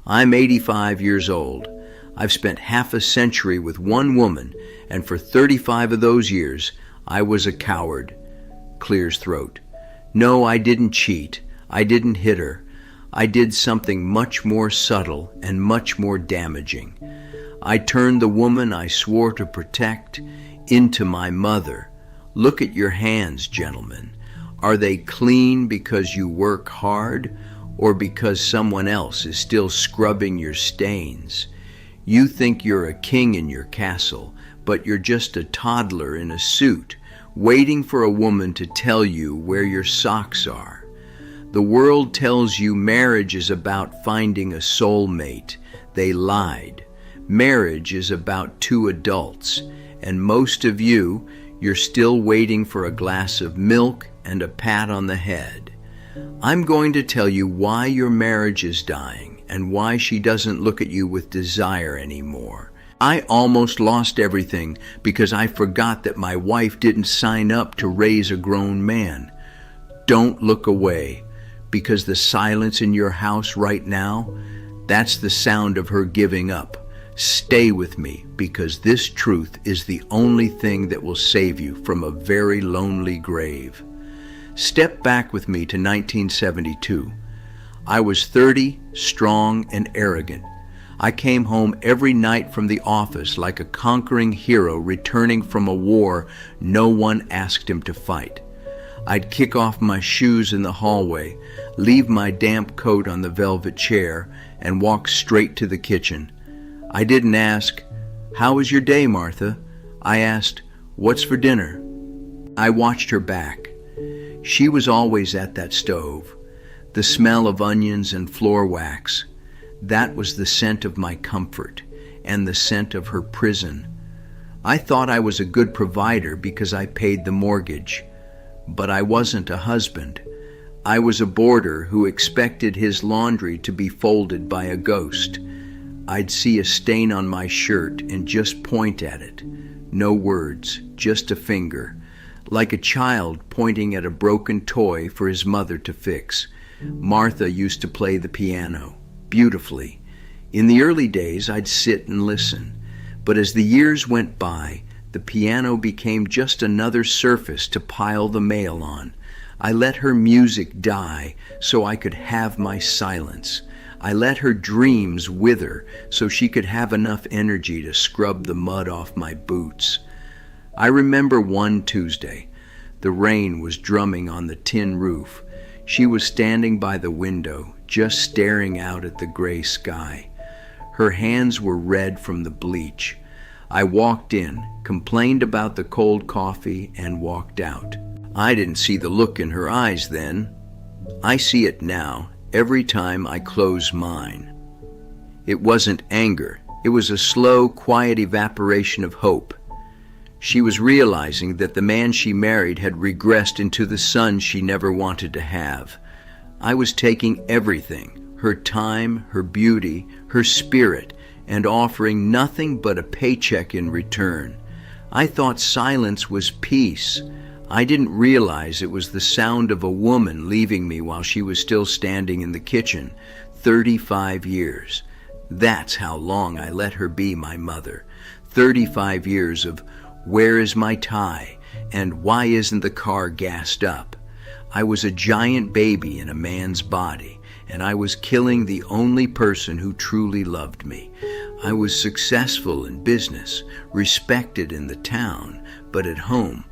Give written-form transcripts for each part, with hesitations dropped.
I'm 85 years old. I've spent half a century with one woman, and for 35 of those years, I was a coward. Clears throat. No, I didn't cheat. I didn't hit her. I did something much more subtle and much more damaging. I turned the woman I swore to protect into my mother. Look at your hands, gentlemen. Are they clean because you work hard, or because someone else is still scrubbing your stains? You think you're a king in your castle, but you're just a toddler in a suit, waiting for a woman to tell you where your socks are. The world tells you marriage is about finding a soulmate. They lied. Marriage is about two adults, and most of you, you're still waiting for a glass of milk and a pat on the head. I'm going to tell you why your marriage is dying and why she doesn't look at you with desire anymore. I almost lost everything because I forgot that my wife didn't sign up to raise a grown man. Don't look away, because the silence in your house right now, that's the sound of her giving up. Stay with me, because this truth is the only thing that will save you from a very lonely grave. Step back with me to 1972. I was 30, strong and arrogant. I came home every night from the office like a conquering hero returning from a war no one asked him to fight. I'd kick off my shoes in the hallway, leave my damp coat on the velvet chair, and walk straight to the kitchen. I didn't ask, "How was your day, Martha?" I asked, "What's for dinner?" I watched her back. She was always at that stove. The smell of onions and floor wax. That was the scent of my comfort, and the scent of her prison. I thought I was a good provider because I paid the mortgage. But I wasn't a husband. I was a boarder who expected his laundry to be folded by a ghost. I'd see a stain on my shirt and just point at it. No words, just a finger. Like a child pointing at a broken toy for his mother to fix. Martha used to play the piano, beautifully. In the early days, I'd sit and listen. But as the years went by, the piano became just another surface to pile the mail on. I let her music die so I could have my silence. I let her dreams wither so she could have enough energy to scrub the mud off my boots. I remember one Tuesday. The rain was drumming on the tin roof. She was standing by the window, just staring out at the gray sky. Her hands were red from the bleach. I walked in, complained about the cold coffee, and walked out. I didn't see the look in her eyes then. I see it now, every time I close mine. It wasn't anger. It was a slow, quiet evaporation of hope. She was realizing that the man she married had regressed into the son she never wanted to have. I was taking everything, her time, her beauty, her spirit, and offering nothing but a paycheck in return. I thought silence was peace. I didn't realize it was the sound of a woman leaving me while she was still standing in the kitchen. 35 years. That's how long I let her be my mother. 35 years of, "Where is my tie?" and "Why isn't the car gassed up?" I was a giant baby in a man's body, and I was killing the only person who truly loved me. I was successful in business, respected in the town, but at home,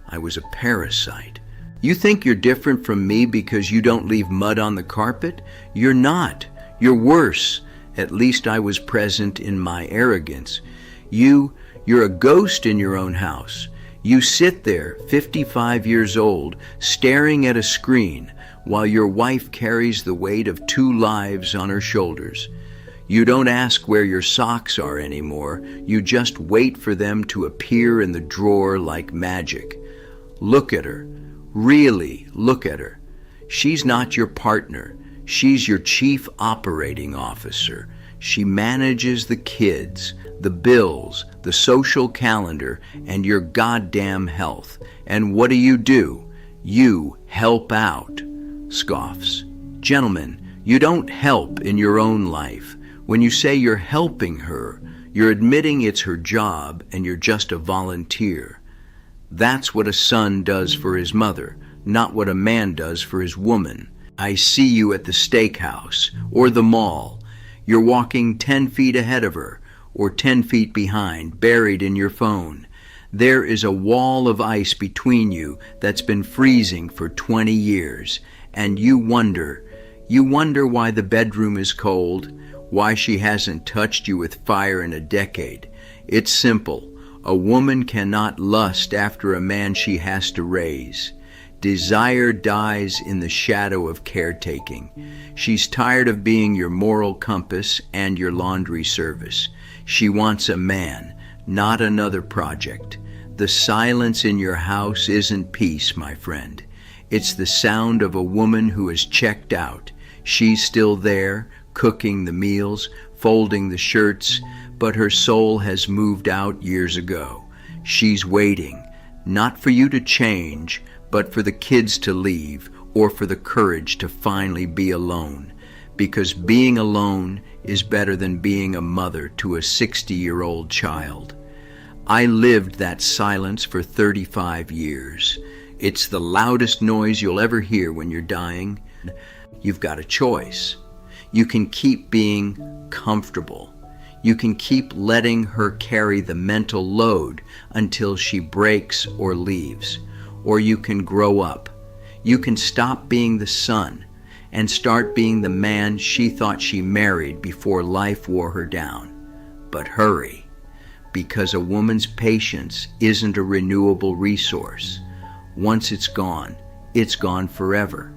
I was a parasite. You think you're different from me because you don't leave mud on the carpet? You're not. You're worse. At least I was present in my arrogance. You're a ghost in your own house. You sit there, 55 years old, staring at a screen, while your wife carries the weight of 2 lives on her shoulders. You don't ask where your socks are anymore. You just wait for them to appear in the drawer like magic. Look at her. Really, look at her. She's not your partner. She's your chief operating officer. She manages the kids, the bills, the social calendar, and your goddamn health. And what do? You help out. Scoffs. Gentlemen, You don't help in your own life. When you say you're helping her, you're admitting it's her job and you're just a volunteer. That's what a son does for his mother, not what a man does for his woman. I see you at the steakhouse or the mall. You're walking 10 feet ahead of her or 10 feet behind, buried in your phone. There is a wall of ice between you that's been freezing for 20 years, and you wonder why the bedroom is cold, why she hasn't touched you with fire in a decade. It's simple. A woman cannot lust after a man she has to raise. Desire dies in the shadow of caretaking. She's tired of being your moral compass and your laundry service. She wants a man, not another project. The silence in your house isn't peace, my friend. It's the sound of a woman who has checked out. She's still there, cooking the meals, folding the shirts, but her soul has moved out years ago. She's waiting, not for you to change, but for the kids to leave, or for the courage to finally be alone. Because being alone is better than being a mother to a 60-year-old child. I lived that silence for 35 years. It's the loudest noise you'll ever hear when you're dying. You've got a choice. You can keep being comfortable. You can keep letting her carry the mental load until she breaks or leaves. Or you can grow up. You can stop being the son and start being the man she thought she married before life wore her down. But hurry, because a woman's patience isn't a renewable resource. Once it's gone forever.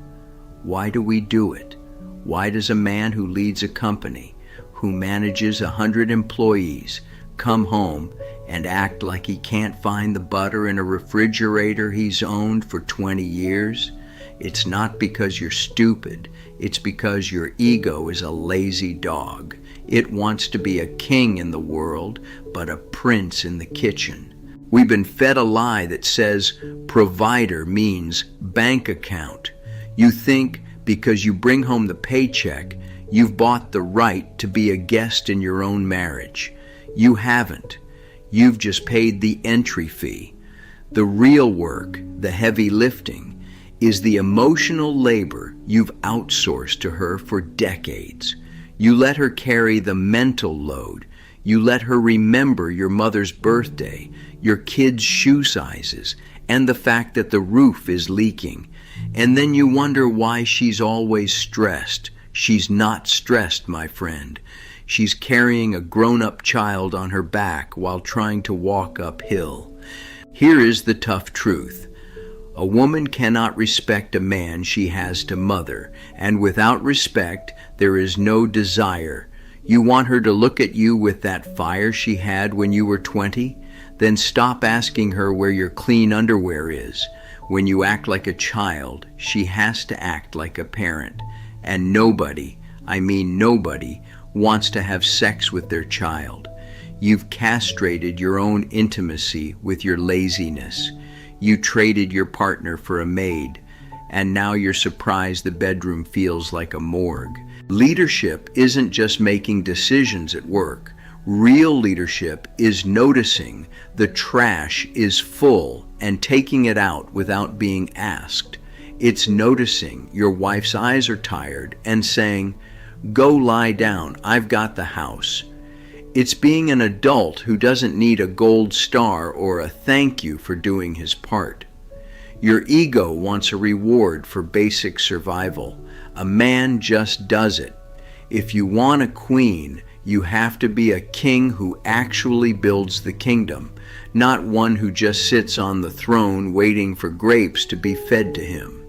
Why do we do it? Why does a man who leads a company, who manages 100 employees, come home and act like he can't find the butter in a refrigerator he's owned for 20 years? It's not because you're stupid. It's because your ego is a lazy dog. It wants to be a king in the world, but a prince in the kitchen. We've been fed a lie that says provider means bank account. You think because you bring home the paycheck, you've bought the right to be a guest in your own marriage. You haven't. You've just paid the entry fee. The real work, the heavy lifting, is the emotional labor you've outsourced to her for decades. You let her carry the mental load. You let her remember your mother's birthday, your kids' shoe sizes, and the fact that the roof is leaking. And then you wonder why she's always stressed. She's not stressed, my friend. She's carrying a grown-up child on her back while trying to walk uphill. Here is the tough truth. A woman cannot respect a man she has to mother, and without respect, there is no desire. You want her to look at you with that fire she had when you were 20? Then stop asking her where your clean underwear is. When you act like a child, she has to act like a parent. And nobody, I mean nobody, wants to have sex with their child. You've castrated your own intimacy with your laziness. You traded your partner for a maid, and now you're surprised the bedroom feels like a morgue. Leadership isn't just making decisions at work. Real leadership is noticing the trash is full and taking it out without being asked. It's noticing your wife's eyes are tired and saying, "Go lie down, I've got the house." It's being an adult who doesn't need a gold star or a thank you for doing his part. Your ego wants a reward for basic survival. A man just does it. If you want a queen, you have to be a king who actually builds the kingdom, not one who just sits on the throne waiting for grapes to be fed to him.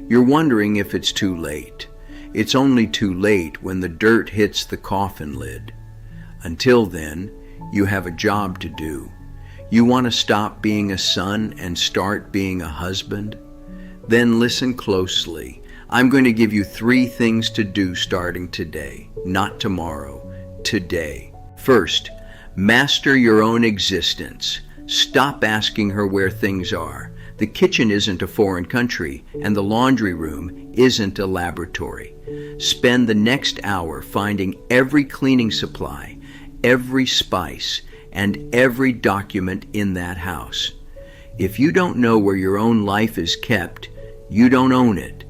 You're wondering if it's too late. It's only too late when the dirt hits the coffin lid. Until then, you have a job to do. You want to stop being a son and start being a husband? Then listen closely. I'm going to give you 3 things to do starting today, not tomorrow, today. First, master your own existence. Stop asking her where things are. The kitchen isn't a foreign country, and the laundry room isn't a laboratory. Spend the next hour finding every cleaning supply, every spice, and every document in that house. If you don't know where your own life is kept, you don't own it.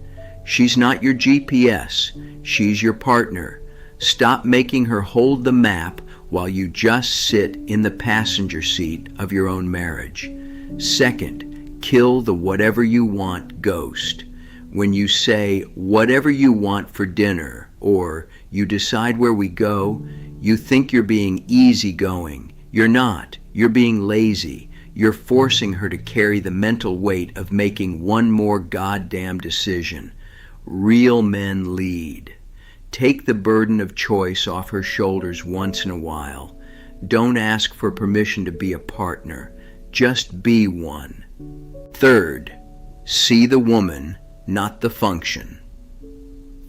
She's not your GPS, she's your partner. Stop making her hold the map while you just sit in the passenger seat of your own marriage. Second, kill the whatever you want ghost. When you say whatever you want for dinner, or you decide where we go, you think you're being easygoing. You're not. You're being lazy. You're forcing her to carry the mental weight of making one more goddamn decision. Real men lead. Take the burden of choice off her shoulders once in a while. Don't ask for permission to be a partner. Just be one. Third, see the woman, not the function.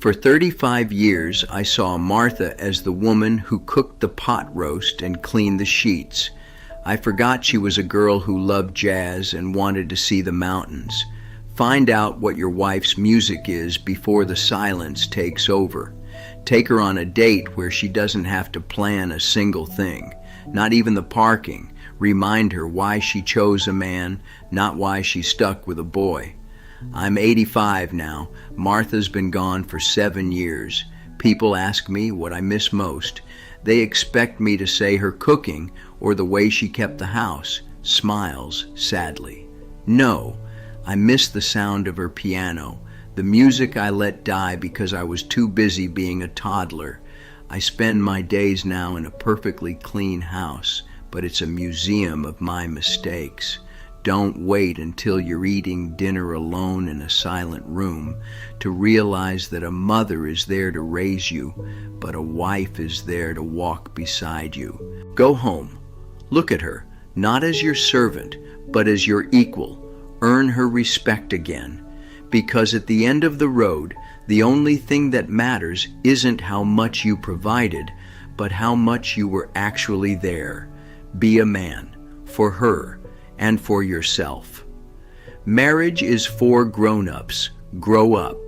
For 35 years, I saw Martha as the woman who cooked the pot roast and cleaned the sheets. I forgot she was a girl who loved jazz and wanted to see the mountains. Find out what your wife's music is before the silence takes over. Take her on a date where she doesn't have to plan a single thing, not even the parking. Remind her why she chose a man, not why she's stuck with a boy. I'm 85 now. Martha's been gone for 7 years. People ask me what I miss most. They expect me to say her cooking or the way she kept the house. Smiles sadly. No, I miss the sound of her piano, the music I let die because I was too busy being a toddler. I spend my days now in a perfectly clean house, but it's a museum of my mistakes. Don't wait until you're eating dinner alone in a silent room to realize that a mother is there to raise you, but a wife is there to walk beside you. Go home. Look at her, not as your servant, but as your equal. Earn her respect again, because at the end of the road, the only thing that matters isn't how much you provided, but how much you were actually there. Be a man, for her, and for yourself. Marriage is for grown-ups. Grow up.